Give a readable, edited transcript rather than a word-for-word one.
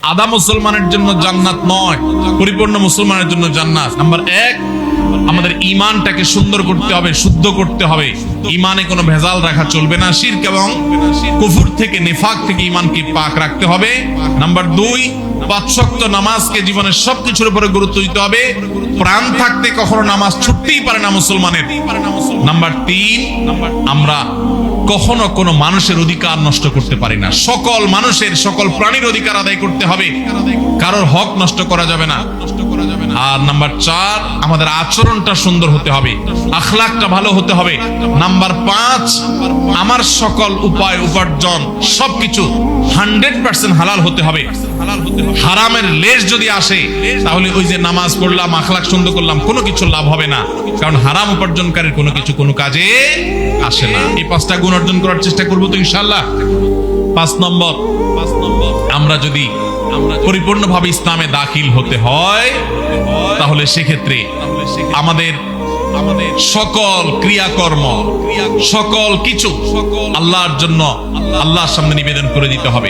আধা মুসলমানের জন্য জান্নাত নয়, পরিপূর্ণ মুসলমানের জন্য জান্নাত। নাম্বার 1, আমাদের ঈমানটাকে সুন্দর করতে হবে, শুদ্ধ করতে হবে। ঈমানে কোনো ভেজাল রাখা চলবে না, শিরক এবং কুফর থেকে, নিফাক থেকে ঈমানকে পাক রাখতে হবে। নাম্বার 2, 5 ওয়াক্ত নামাজকে জীবনের সবকিছুর উপরে গুরুত্ব দিতে হবে। প্রাণ থাকতে কখনো নামাজ ছুটতেই পারে না মুসলমানের। নাম্বার 3, আমরা কখনো কোনো মানুষের অধিকার নষ্ট করতে পারি না। সকল মানুষের, সকল প্রাণীর অধিকার আদায় করতে হবে, কারোর হক নষ্ট করা যাবে না। আর নাম্বার 4, আমাদের আচরণটা সুন্দর হতে হবে, আখলাকটা ভালো হতে হবে। নাম্বার 5, আমার সকল উপায় উপার্জন সবকিছু 100% হালাল হতে হবে। হারামের লেশ যদি আসে তাহলে ওই যে নামাজ পড়লাম, আখলাক সুন্দর করলাম, কোনো কিছু লাভ হবে না, কারণ হারাম উপার্জনকারীর কোনো কিছু কোনো কাজে আসে না। এই 5টা গুণ অর্জন করার চেষ্টা করবো তো ইনশাআল্লাহ। 5 নম্বর, আমরা যদি পরিপূর্ণভাবে ইসলামে দাখিল হতে হয় তাহলে সেক্ষেত্রে আমাদের সকল ক্রিয়াকর্ম, সকল কিছু আল্লাহর জন্য, আল্লাহর সামনে নিবেদন করে দিতে হবে।